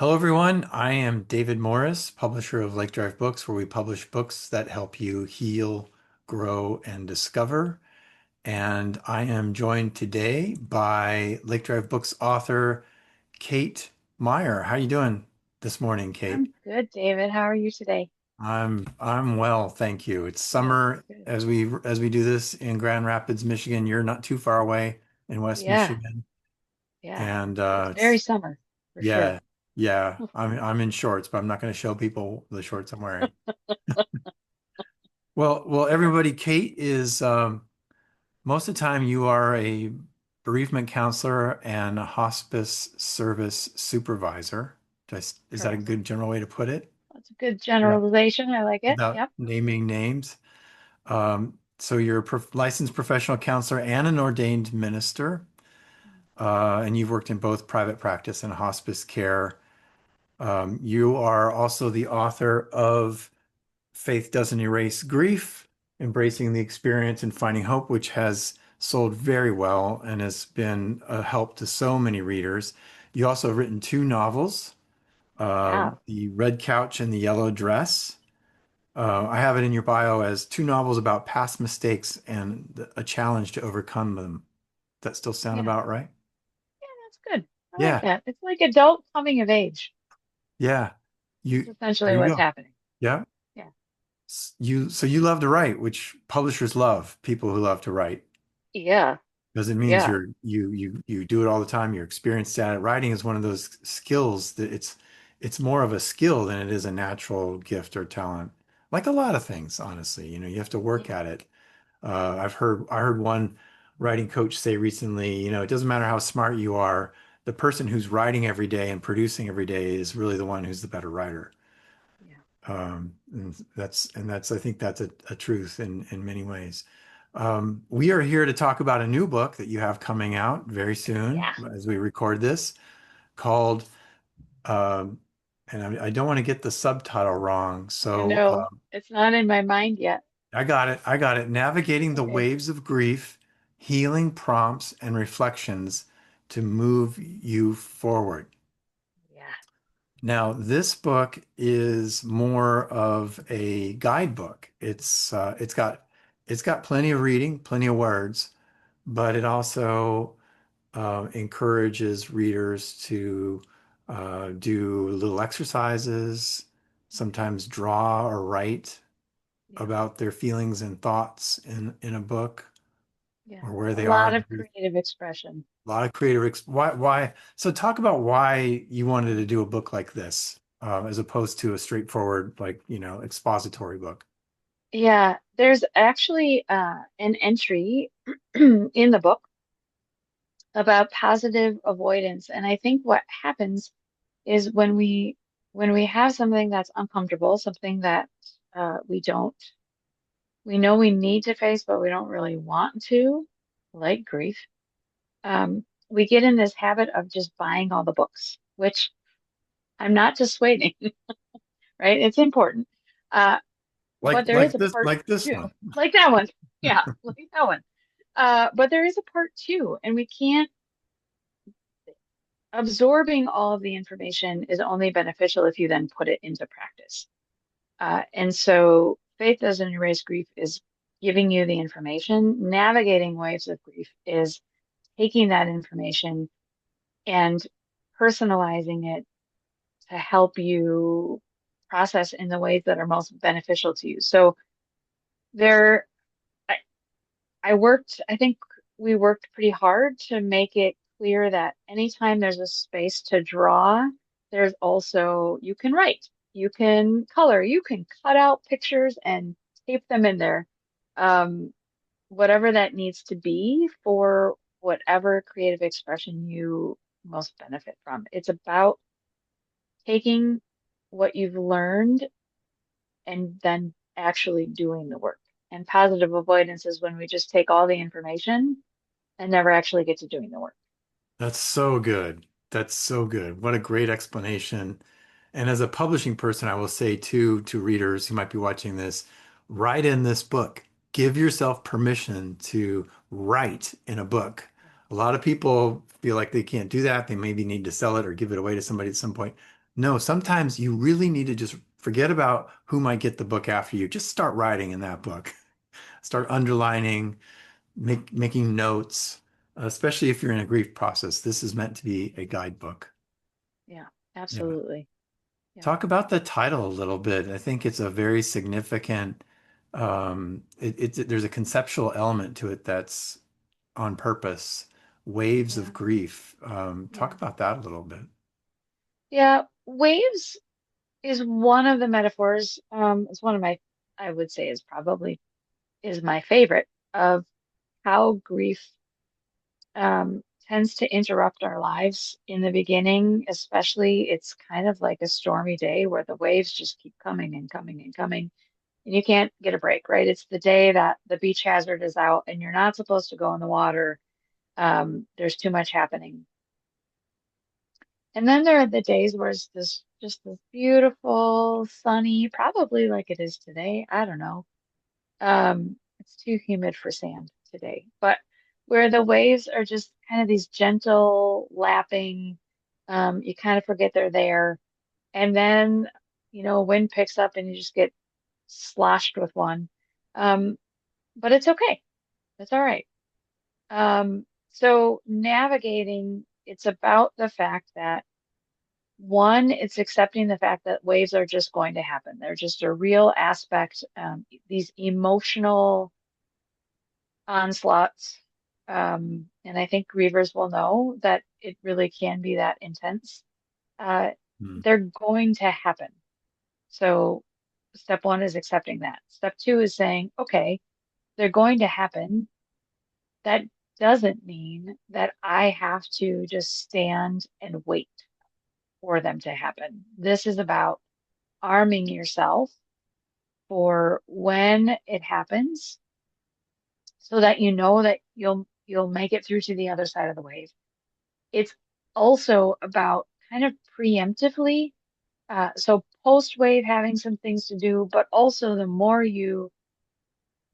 Hello, everyone. I am David Morris, publisher of Lake Drive Books, where we publish books that help you heal, grow, and discover. And I am joined today by Lake Drive Books author Kate Meyer. How you doing this morning, Kate? I'm good, David. How are you today? I'm well, thank you. It's Good, summer good. as we do this in Grand Rapids, Michigan. You're not too far away in West Yeah, Michigan, yeah. and It's very it's summer for sure. yeah, yeah. I'm in shorts, but I'm not going to show people the shorts I'm wearing. Well, everybody, Kate is most of the time you are a bereavement counselor and a hospice service supervisor. Is that a Correct. good general way to put it? That's a good Without, generalization. I like it. without Yep. naming names. So you're a licensed professional counselor and an ordained minister, and you've worked in both private practice and hospice care. You are also the author of Faith Doesn't Erase Grief, Embracing the Experience and Finding Hope, which has sold very well and has been a help to so many readers. You also have written two novels, Yeah. The Red Couch and the Yellow Dress. I have it in your bio as two novels about past mistakes and a challenge to overcome them. That still sound Yeah. about right? Yeah, that's good. I like Yeah, that. It's like adult coming of age. yeah. It's You essentially there you what's go. happening. Yeah. Yeah. You love to write, which publishers love, people who love to write. Yeah. Because it means Yeah. you do it all the time. You're experienced at it. Writing is one of those skills that it's more of a skill than it is a natural gift or talent. Like a lot of things, honestly. You have to work Yeah. at it. I heard one writing coach say recently, it doesn't matter how smart you are, the person who's writing every day and producing every day is really the one who's the better writer. Yeah. And I think that's a truth in many ways. We are here to talk about a new book that you have coming out very soon Yeah. as we record this called, um, and I don't want to get the subtitle wrong. I So know. It's not in my mind yet. I got it. I got it. Navigating the Okay. Waves of Grief, Healing Prompts and Reflections to Move You Forward. Yeah. Now, this book is more of a guidebook. It's got plenty of reading, plenty of words, but it also encourages readers to do little exercises, sometimes draw or write Yeah. about their feelings and thoughts in a book Yeah. or where A they are lot in of grief. creative expression. A lot of creative. Why? So talk about why you wanted to do a book like this, as opposed to a straightforward, like, expository book. Yeah, there's actually an entry in the book about positive avoidance. And I think what happens is when we have something that's uncomfortable, something that we don't we know we need to face, but we don't really want to, like grief, we get in this habit of just buying all the books, which I'm not dissuading, right? It's important. Uh, but Like there is like a this part like this two, one. like that one. Yeah, like that one. But there is a part two, and we can't absorbing all of the information is only beneficial if you then put it into practice. And so faith doesn't erase grief is giving you the information. Navigating waves of grief is taking that information and personalizing it to help you process in the ways that are most beneficial to you. So there, I, I think we worked pretty hard to make it clear that anytime there's a space to draw, there's also, you can write, you can color, you can cut out pictures and tape them in there. Um, Whatever that needs to be for whatever creative expression you most benefit from. It's about taking what you've learned and then actually doing the work. And positive avoidance is when we just take all the information and never actually get to doing the work. That's so good. That's so good. What a great explanation. And as a publishing person, I will say too to readers who might be watching this, write in this book. Give yourself permission to write in a book. A lot of people feel like they can't do that. They maybe need to sell it or give it away to somebody at some point. No, sometimes you really need to just forget about who might get the book after you. Just start writing in that book. Start underlining, making notes, especially if you're in a grief process. This is meant to be a guidebook. Yeah, Yeah. absolutely. Yeah, Talk about the title a little bit. I think it's a very significant, there's a conceptual element to it that's on purpose. Waves of yeah, grief. Talk yeah. about that a little bit. Yeah, waves is one of the metaphors. It's one of my, I would say is probably is my favorite of how grief tends to interrupt our lives in the beginning, especially it's kind of like a stormy day where the waves just keep coming and coming and coming, and you can't get a break, right? It's the day that the beach hazard is out and you're not supposed to go in the water. There's too much happening. And then there are the days where it's this just this beautiful, sunny, probably like it is today. I don't know. It's too humid for sand today, but where the waves are just kind of these gentle lapping, you kind of forget they're there. And then, wind picks up and you just get sloshed with one. Um, but it's okay. It's all right. So navigating, it's about the fact that one, it's accepting the fact that waves are just going to happen. They're just a real aspect, these emotional onslaughts. And I think grievers will know that it really can be that intense. Uh, Hmm. they're going to happen. So step one is accepting that. Step two is saying, okay, they're going to happen. That doesn't mean that I have to just stand and wait for them to happen. This is about arming yourself for when it happens so that you know that you'll make it through to the other side of the wave. It's also about kind of preemptively, so post wave having some things to do, but also the more you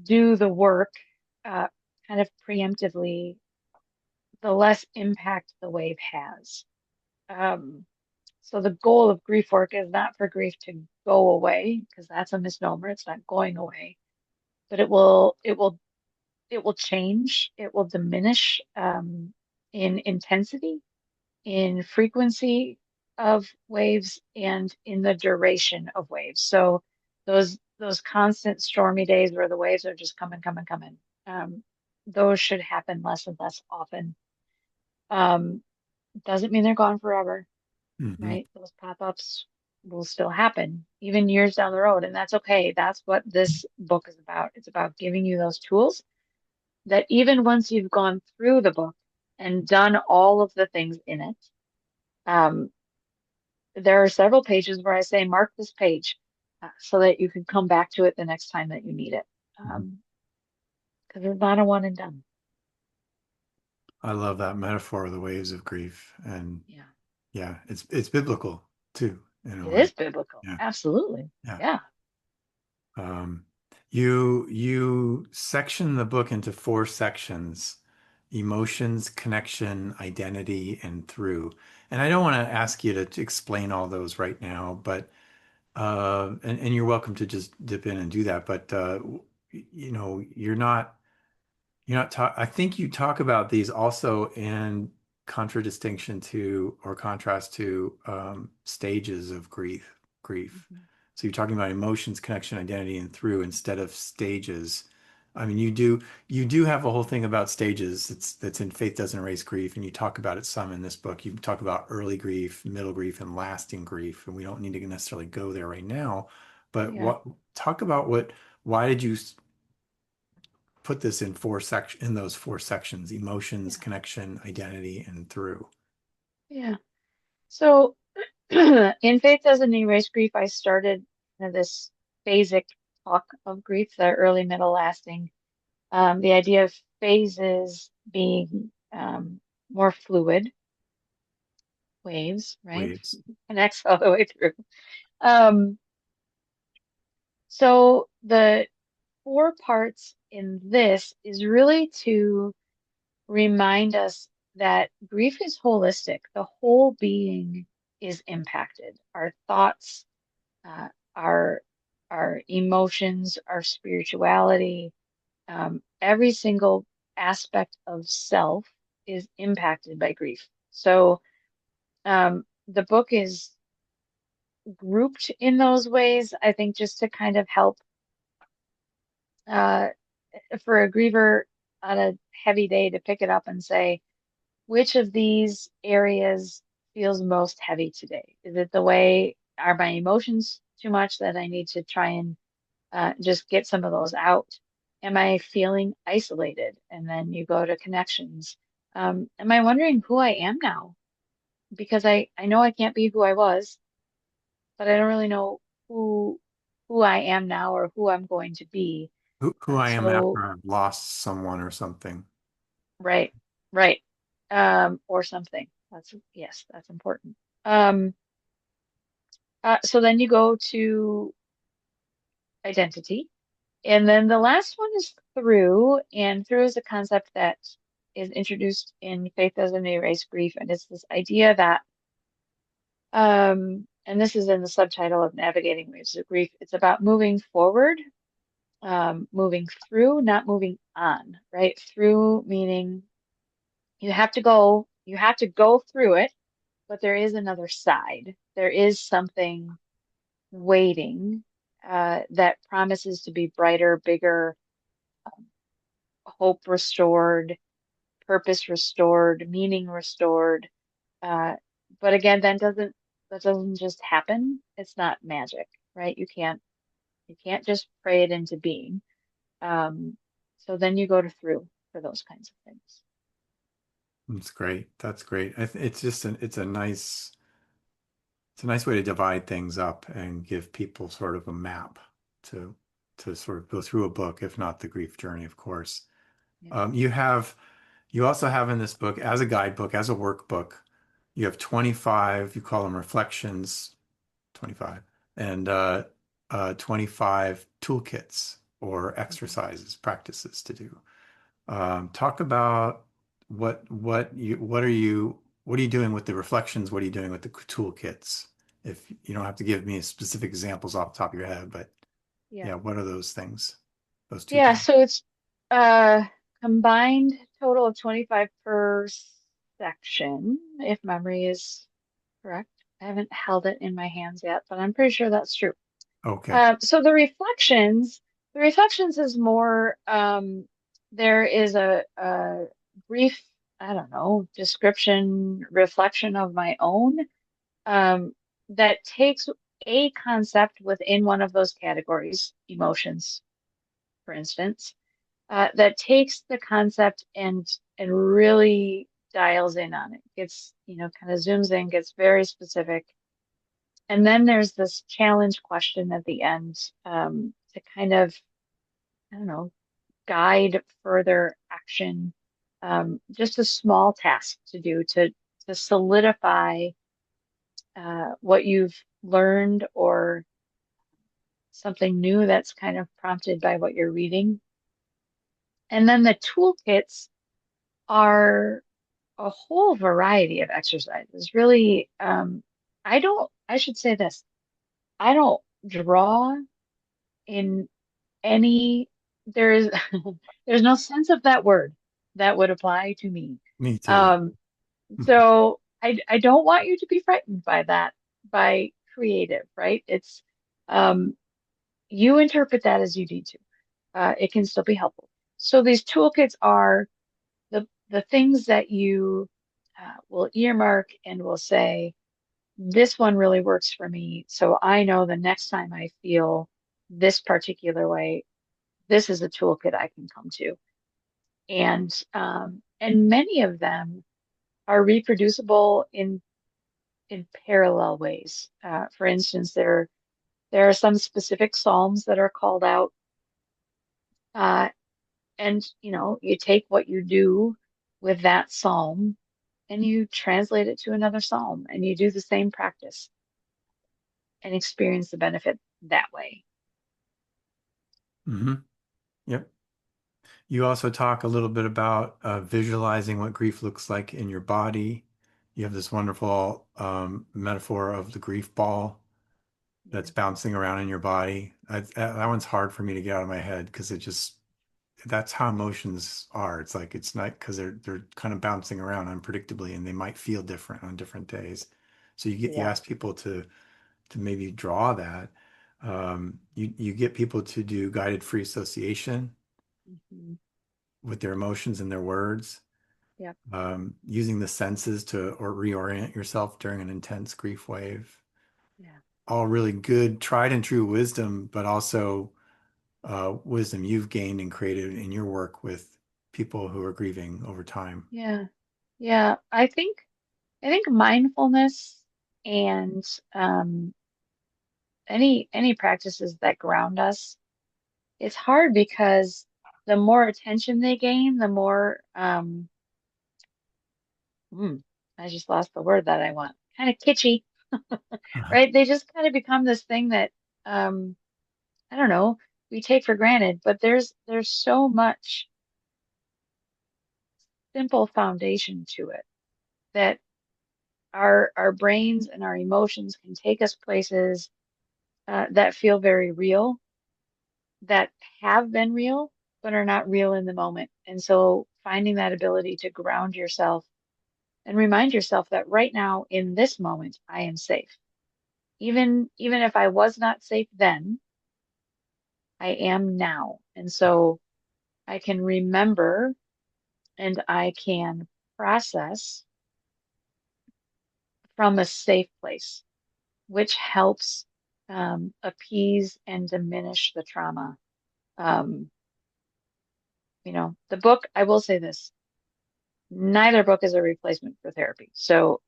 do the work, uh, kind of preemptively, the less impact the wave has. Um, so the goal of grief work is not for grief to go away, because that's a misnomer. It's not going away, but it will change. It will diminish in intensity, in frequency of waves, and in the duration of waves. So those constant stormy days where the waves are just coming, coming, coming, those should happen less and less often. Um, doesn't mean they're gone forever, Hmm. right? Those pop-ups will still happen even years down the road, and that's okay. That's what this book is about. It's about giving you those tools that even once you've gone through the book and done all of the things in it, um, there are several pages where I say, mark this page so that you can come back to it the next time that you need it. Because it's not a one and done. I love that metaphor of the waves of grief. And Yeah, yeah, it's biblical too, in a it way. is biblical. Yeah. Absolutely. Yeah. Yeah. Um, you section the book into four sections: emotions, connection, identity, and through. And I don't want to ask you to explain all those right now, but and you're welcome to just dip in and do that. But you're not talk. I think you talk about these also in contradistinction to or contrast to stages of grief. Grief. Mhm. So you're talking about emotions, connection, identity, and through instead of stages. I mean, you do have a whole thing about stages. That's in Faith Doesn't Erase Grief, and you talk about it some in this book. You talk about early grief, middle grief, and lasting grief, and we don't need to necessarily go there right now. But Yeah. what talk about what? Why did you put this in in those four sections: emotions, Yeah. connection, identity, and through? Yeah. So in Faith Doesn't Erase Grief, I started kind of this phasic talk of grief, the early, middle, lasting. The idea of phases being more fluid waves, right? Waves. Connects all the way through. Um, so the four parts in this is really to remind us that grief is holistic. The whole being is impacted. Our thoughts, uh, our our emotions, our spirituality, every single aspect of self is impacted by grief. So the book is grouped in those ways, I think, just to kind of help uh, for a griever on a heavy day to pick it up and say, which of these areas feels most heavy today? Is it the way, are my emotions too much that I need to try and just get some of those out? Am I feeling isolated? And then you go to connections. Am I wondering who I am now? Because I know I can't be who I was, but I don't really know who who I am now or who I'm going to be. Who I am So after I've lost someone or something. right, right, or something. That's yes, that's important. Um, so then you go to identity, and then the last one is through, and through is a concept that is introduced in Faith Doesn't Erase Grief, and it's this idea that, and this is in the subtitle of Navigating Waves of Grief. It's about moving forward, moving through, not moving on, right? Through meaning you have to go through it, but there is another side. There is something waiting that promises to be brighter, bigger, hope restored, purpose restored, meaning restored. Uh, but again, that doesn't just happen. It's not magic, right? You can't just pray it into being. Um, so then you go to through for those kinds of things. That's great. That's great. It's just it's a nice way to divide things up and give people sort of a map to to sort of go through a book, if not the grief journey, of course. Yeah. You have you also have in this book as a guidebook, as a workbook, you have 25, you call them reflections, 25, and 25 toolkits or Mhm. exercises, practices to do. Talk about what are you doing with the reflections? What are you doing with the toolkits? If you don't have to give me specific examples off the top of your head, but Yeah. yeah, what are those things? Those two Yeah, things. so it's uh combined total of 25 per section, if memory is correct. I haven't held it in my hands yet, but I'm pretty sure that's true. Okay. So the reflections is more there is a brief, I don't know, description, reflection of my own um that takes a concept within one of those categories, emotions, for instance, that takes the concept and really dials in on it. Gets, kind of zooms in, gets very specific. And then there's this challenge question at the end to kind of, I don't know, guide further action. Just a small task to do to solidify what you've learned or something new that's kind of prompted by what you're reading. And then the toolkits are a whole variety of exercises. Really, I should say this, I don't draw in any, there is, there's no sense of that word that would apply to me. Me too. Um, so I don't want you to be frightened by that, by creative, right? Um, you interpret that as you need to. It can still be helpful. So these toolkits are the things that you will earmark and will say, this one really works for me. So I know the next time I feel this particular way, this is a toolkit I can come to. And many of them are reproducible in parallel ways. For instance, there are some specific psalms that are called out, uh, and you take what you do with that psalm and you translate it to another psalm and you do the same practice and experience the benefit that way. Hmm. Yep. You also talk a little bit about visualizing what grief looks like in your body You have this wonderful metaphor of the grief ball that's Yeah. bouncing around in your body. That one's hard for me to get out of my head because that's how emotions are. It's like it's not because they're kind of bouncing around unpredictably and they might feel different on different days. So you Yeah. ask people to maybe draw that. You get people to do guided free association Hmm. with their emotions and their words, Yep. using the senses to or reorient yourself during an intense grief wave. Yeah. All really good, tried and true wisdom, but also wisdom you've gained and created in your work with people who are grieving over time. Yeah. Yeah. I think mindfulness and any practices that ground us, it's hard because the more attention they gain, the more hmm, I just lost the word that I want. Kind of kitschy, right? They just kind of become this thing that um I don't know, we take for granted, but there's so much simple foundation to it that our brains and our emotions can take us places that feel very real, that have been real, but are not real in the moment. And so finding that ability to ground yourself and remind yourself that right now in this moment I am safe. Even if I was not safe then, I am now. And so I can remember and I can process from a safe place, which helps appease and diminish the trauma. Um, the book, I will say this, neither book is a replacement for therapy. So,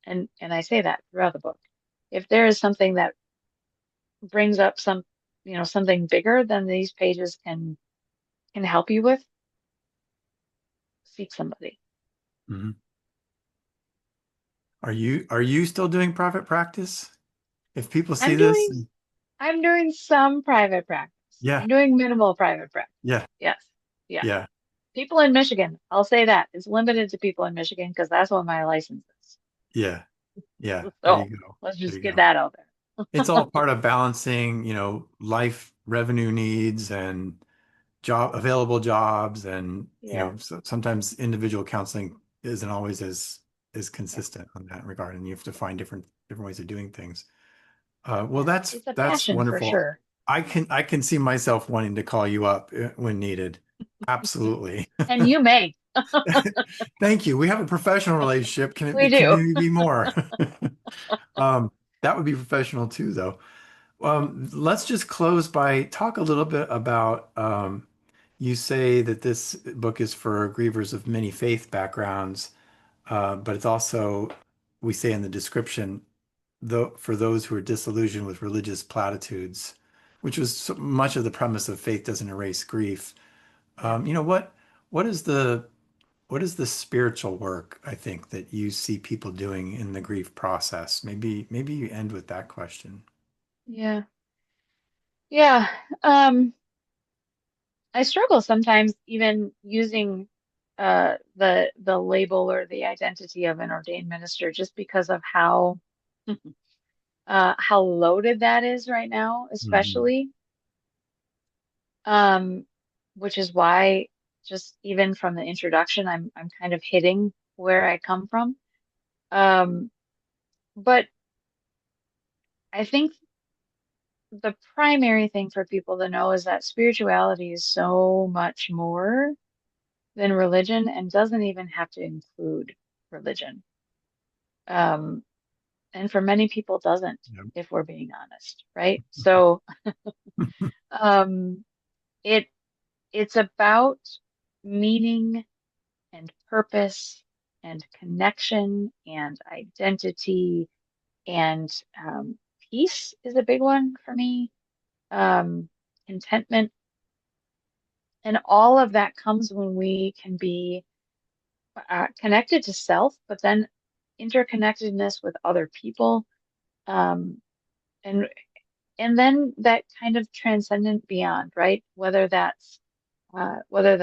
and I say that throughout the book. If there is something that brings up something bigger than these pages can help you with, seek somebody. Mhm. Are you still doing private practice? If people see I'm this, doing I'm doing some private practice. yeah, I'm doing minimal private practice. yeah, Yes. Yeah. yeah, People in Michigan, I'll say that. It's limited to people in Michigan because that's what my license is. yeah, yeah. There So you go. let's There just you get go. that out It's there. all part of balancing, life revenue needs and job available jobs and Yeah. sometimes individual counseling isn't always as Yeah. consistent on that regard and you have to find different ways of doing things. Well, Yeah. that's It's a that's passion for wonderful. sure. I can see myself wanting to call you up when needed. Absolutely. And you may. Thank you. We have a professional relationship. We Can do. maybe be more? Um, that would be professional too, though. Let's just close by talk a little bit about you say that this book is for grievers of many faith backgrounds, but it's also, we say in the description, though, for those who are disillusioned with religious platitudes, which was much of the premise of Faith Doesn't Erase Grief. Yeah. Um, you know, what what is the spiritual work, I think, that you see people doing in the grief process? Maybe you end with that question. Yeah. Yeah. Um, I struggle sometimes even using the label or the identity of an ordained minister just because of how loaded that is right now, Mhm. especially. Um, which is why just even from the introduction, I'm kind of hitting where I come from. Um, but I think the primary thing for people to know is that spirituality is so much more than religion and doesn't even have to include religion. Um, and for many people doesn't, Yep. if we're being honest, right? So um, it it's about meaning and purpose and connection and identity and peace is a big one for me. Um, Contentment and all of that comes when we can be connected to self, but then interconnectedness with other people, um, and and then that kind of transcendent beyond, right? Whether that's God, whether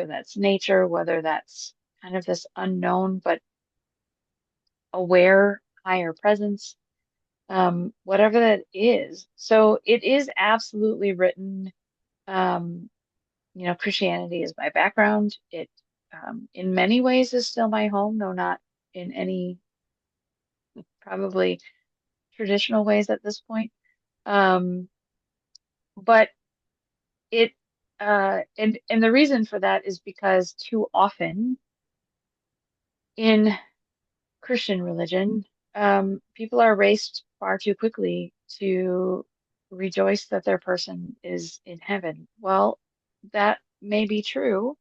that's nature, whether that's kind of this unknown, but aware higher presence, whatever that is. So it is absolutely written. Um, Christianity is my background. It, in many ways, is still my home, though not in any probably traditional ways at this point. Um, but it, and the reason for that is because too often in Christian religion, people are raced far too quickly to rejoice that their person is in heaven. Well, that may be true,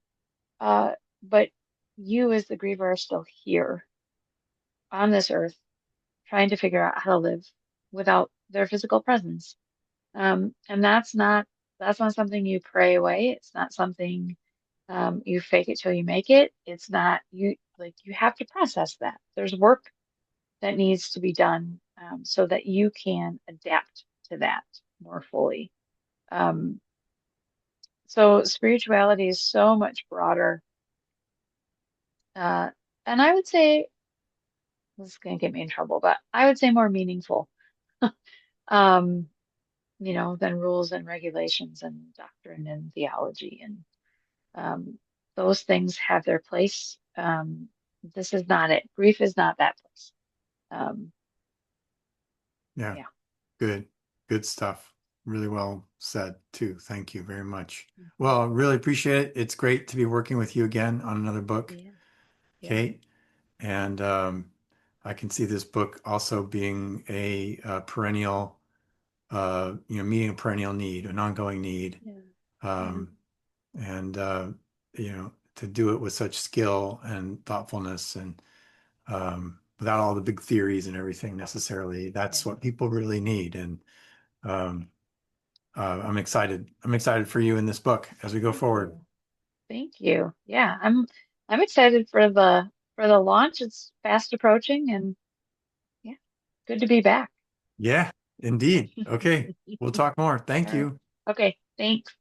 uh, but you as the griever are still here on this earth trying to figure out how to live without their physical presence. And that's not something you pray away. It's not something you fake it till you make it. It's not you like you have to process that. There's work that needs to be done so that you can adapt to that more fully. Um, so spirituality is so much broader. Uh, and I would say this is going to get me in trouble, but I would say more meaningful. um, than rules and regulations and doctrine and theology. And those things have their place. This is not it. Grief is not that place. Um, Yeah, yeah. good. Good stuff. Really well said too. Thank you very much. Mhm. Well, really appreciate it. It's great to be working with you again on another book, Yeah. Yeah. Kate. And I can see this book also being a perennial, meeting a perennial need, an ongoing need. Yeah. Yeah. Um, and to do it with such skill and thoughtfulness and without all the big theories and everything necessarily. Yeah. That's what people really need. And um, I'm excited. I'm excited for you in this book as we go Thank forward. you. Thank you. Yeah, I'm excited for the launch. It's fast approaching and yeah, good to be back. Yeah, indeed. Okay, we'll talk more. All Thank right. you. Okay, thanks.